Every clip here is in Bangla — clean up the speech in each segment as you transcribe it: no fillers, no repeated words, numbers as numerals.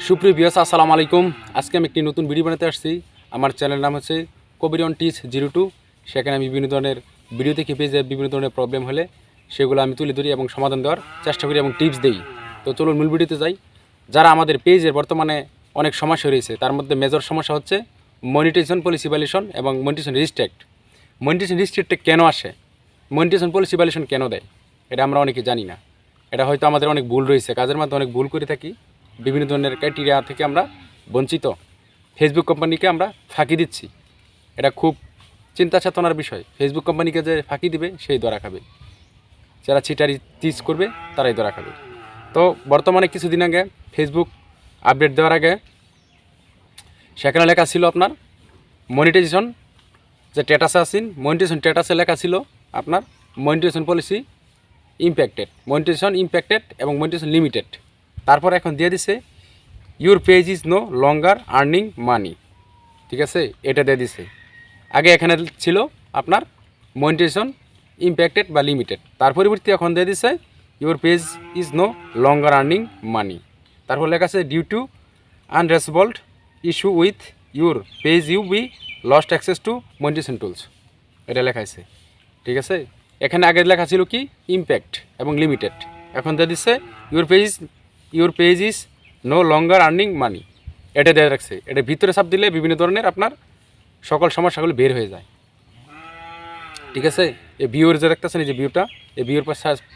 সুপ্রিয় ভিউয়ার্স, আসসালামু আলাইকুম। আজকে আমি একটি নতুন ভিডিও বানাতে আসছি। আমার চ্যানেলের নাম হচ্ছে কবির অন টিচ 02। সেখানে আমি বিভিন্ন ধরনের ভিডিও থেকে পেয়ে যাই, বিভিন্ন ধরনের প্রবলেম হলে সেগুলো আমি তুলে ধরি এবং সমাধান দেওয়ার চেষ্টা করি এবং টিপস দিই। তো চলুন মূল ভিডিওতে যাই। যারা আমাদের পেজের বর্তমানে অনেক সমস্যা রয়েছে, তার মধ্যে মেজর সমস্যা হচ্ছে মনিটাইজেশন পলিসি ভায়োলেশন এবং মনিটাইজেশন রিস্ট্রিক্ট। মনিটাইজেশন রিস্ট্রিক্টে কেন আসে, মনিটাইজেশন পলিসি ভায়োলেশন কেন দেয়, এটা আমরা অনেকে জানি না। এটা হয়তো আমাদের অনেক ভুল রয়েছে, কাজের মধ্যে অনেক ভুল করে থাকি, বিভিন্ন ধরনের ক্রাইটেরিয়া থেকে আমরা বঞ্চিত। ফেসবুক কোম্পানিকে আমরা ফাঁকি দিচ্ছি, এটা খুব চিন্তা চেতনার বিষয়। ফেসবুক কোম্পানিকে যে ফাঁকি দিবে সেই ধরা খাবে, যারা চিটারি টিচ করবে তারাই ধরা খাবে। তো বর্তমানে কিছুদিন আগে ফেসবুক আপডেট দেওয়ার আগে সেখানে লেখা ছিল আপনার মনিটাইজেশন যে স্ট্যাটাসে আছেন, মনিটাইজেশন স্ট্যাটাসে লেখা ছিল আপনার monetization policy impacted, monetization impacted এবং মনিটাইজেশন লিমিটেড। তারপর এখন দিয়ে দিছে your page is no longer earning money. ঠিক আছে, এটা দিয়ে দিছে। আগে এখানে ছিল আপনার মনিটাইজেশন ইম্প্যাক্টেড বা লিমিটেড, তার পরিবর্তে এখন দিয়ে দিছে your page is no longer earning money. তারপর লেখা আছে due to unresolved issue with your page you be lost access to monetization tools, এটা লেখা আছে। ঠিক আছে, এখানে আগে লেখা ছিল কি ইম্প্যাক্ট এবং লিমিটেড, এখন দিয়ে দিচ্ছে your page is no longer earning money, এটা দিয়ে রাখছে। এটা ভিতরে চাপ দিলে বিভিন্ন ধরনের আপনার সকল সমস্যাগুলো বের হয়ে যায়। ঠিক আছে, এই ভিউর যে দেখতেছেন, এই যে ভিউটা, এই ভিউর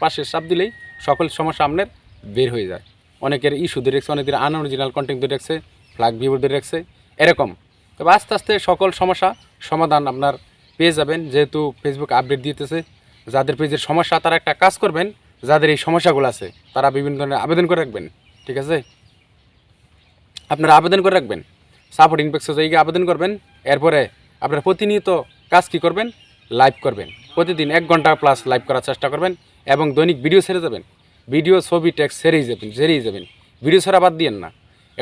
পাশে চাপ দিলেই সকল সমস্যা আপনার বের হয়ে যায়। অনেকের ইস্যু ধরে রাখছে, অনেকের আনঅরিজিনাল কন্টেন্ট ধরে রাখছে, ফ্ল্যাগ ভিউ ধরে রাখছে, এরকম। তবে আস্তে আস্তে সকল সমস্যা সমাধান আপনার পেয়ে যাবেন, যেহেতু ফেসবুক আপডেট দিতেছে। যাদের পেজের সমস্যা তারা একটা কাজ করবেন, যাদের এই সমস্যাগুলো আছে তারা বিভিন্ন ধরনের আবেদন করে রাখবেন। ঠিক আছে, আপনারা আবেদন করে রাখবেন, সাপোর্ট ইনবক্সে গিয়ে আবেদন করবেন। এরপরে আপনারা প্রতিনিয়ত কাজ কী করবেন, লাইভ করবেন। প্রতিদিন 1 ঘন্টা প্লাস লাইভ করার চেষ্টা করবেন এবং দৈনিক ভিডিও ছেড়ে যাবেন। ভিডিও, ছবি, টেক্সট ছেড়েই যাবেন। ভিডিও ছাড়া বাদ দিয়েন না।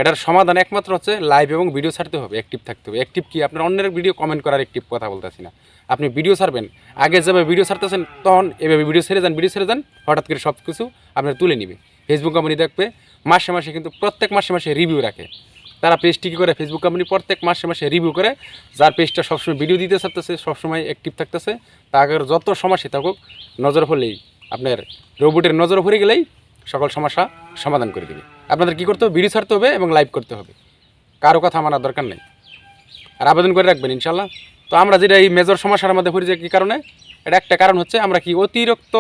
এটার সমাধান একমাত্র হচ্ছে লাইভ এবং ভিডিও ছাড়তে হবে, অ্যাক্টিভ থাকতে হবে। অ্যাক্টিভ কি, আপনার অন্যের ভিডিও কমেন্ট করার অ্যাক্টিভ কথা বলতেছি না। আপনি ভিডিও ছাড়বেন, আগে যেভাবে ভিডিও ছাড়তেছেন তখন এভাবে ভিডিও ছেড়ে যান, হঠাৎ করে সব কিছু আপনার তুলে নিবে। ফেসবুক কোম্পানি দেখবে মাসে মাসে, কিন্তু প্রত্যেক মাসে মাসে রিভিউ রাখে। তারা পেজটি কী করে, ফেসবুক কোম্পানি প্রত্যেক মাসে মাসে রিভিউ করে, যার পেজটা সবসময় ভিডিও দিতে চাইতেছে, সবসময় অ্যাক্টিভ থাকতেছে, তাদের যত সমস্যা থাকুক নজর হলেই, আপনার রোবটের নজর পড়ে গেলেই সকল সমস্যা সমাধান করে দেবে। আপনাদের কী করতে হবে, ভিডিও ছাড়তে হবে এবং লাইভ করতে হবে, কারো কথা মানার দরকার নেই। আর আবেদন করে রাখবেন ইনশাল্লাহ। তো আমরা যেটা এই মেজর সমস্যার মধ্যে পড়ি, যে কী কারণে, এটা একটা কারণ হচ্ছে আমরা কি অতিরিক্ত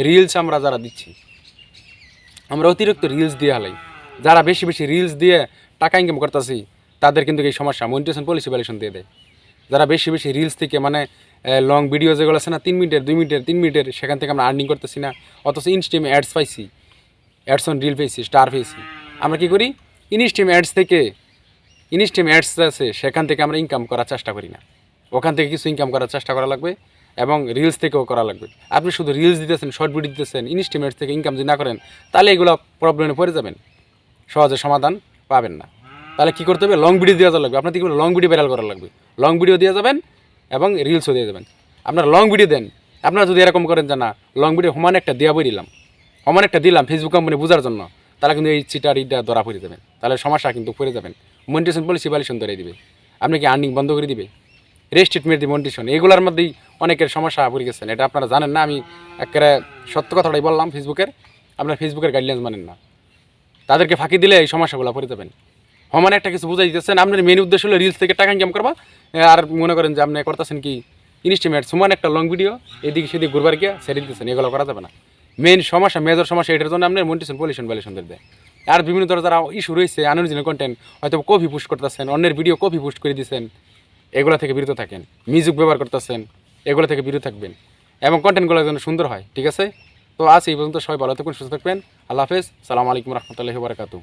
রিলস আমরা যারা দিচ্ছি, আমরা অতিরিক্ত রিলস দিয়ে হালাই। যারা বেশি বেশি রিলস দিয়ে টাকা ইনকাম করতেছি তাদের কিন্তু এই সমস্যা মনিটাইজেশন পলিসি ভায়োলেশন দিয়ে দেয়। যারা বেশি বেশি রিলস থেকে, মানে লং ভিডিও যেগুলো আছে না, 3 মিনিটের, 2 মিনিটের, 3 মিনিটের, সেখান থেকে আমরা আর্নিং করতেছি না, অথচ ইনস্ট্রিম অ্যাডস পাইছি, অ্যাডস অন রিল পেয়েছি, স্টার পেয়েছি। আমরা কী করি, ইনস্ট্রিম অ্যাডস আছে সেখান থেকে আমরা ইনকাম করার চেষ্টা করি না। ওখান থেকে কিছু ইনকাম করার চেষ্টা করা লাগবে এবং রিলস থেকেও করা লাগবে। আপনি শুধু রিলস দিতেছেন, শর্ট ভিডিও দিতেছেন, ইনস্ট্রিম অ্যাডস থেকে ইনকাম যদি না করেন, তাহলে এগুলো প্রবলেমে পড়ে যাবেন, সহজে সমাধান পাবেন না। তাহলে কী করতে হবে, লং ভিডিও দেওয়া লাগবে। আপনার কী লং ভিডিও ভাইরাল করা লাগবে, লং ভিডিও দিয়ে যাবেন এবং রিলসও দিয়ে যাবেন। আপনারা লং ভিডিও দেন, আপনারা যদি এরকম করেন যে না, লং ভিডিও সমান একটা দিলাম ফেসবুক কোম্পানি বোঝার জন্য, তাহলে কিন্তু এই চিটারিটা ধরা পড়ে যাবেন, তাহলে সমস্যা কিন্তু পড়ে যাবেন। মনিটাইজেশন পলিসি ভায়োলেশন ধরে দিবে, আপনি কি আর্নিং বন্ধ করে দিবে, রেস্ট্রিক্ট মেরে দিবে মনিটাইজেশন। এগুলোর মধ্যেই অনেকের সমস্যা পড়ে গেছেন, এটা আপনারা জানেন না। আমি একেবারে সত্য কথাটাই বললাম, আপনার ফেসবুকের গাইডলাইন্স মানেন না, তাদেরকে ফাঁকি দিলে এই সমস্যাগুলো পড়ে যাবেন। সমান একটা কিছু বুঝাই দিতেছেন, আপনার মেন উদ্দেশ্য হলো রিলস থেকে টাকা ইনকাম করবা, আর মনে করেন যে আপনি করতেছেন কি ইনস্টিমেট সমান একটা লং ভিডিও এদিকে সেদিকে ঘুরবার গিয়ে ছেড়ে দিতেছেন, এগুলো করা যাবে না। মেন সমস্যা, মেজর সমস্যা, এটার জন্য আপনার মনিটাইজেশন পলিসি ভায়োলেশন দেয়। আর বিভিন্ন ধরনের যারা ইস্যু রয়েছে, আনঅরিজিনাল কন্টেন্ট, হয়তো কপি পোস্ট করতেছেন, অন্যের ভিডিও কপি পোস্ট করে দিচ্ছেন, এগুলো থেকে বিরত থাকেন। মিউজিক ব্যবহার করতেছেন, এগুলো থেকে বিরত থাকবেন এবং কন্টেন্টগুলো যেন সুন্দর হয়। ঠিক আছে, তো আজ এই পর্যন্ত, সবাই ভালো থাকবেন, সুস্থ থাকবেন। আল্লাহ হাফেজ, সালামু আলাইকুম রহমতুল্লাহি ওয়া বারাকাতুহু।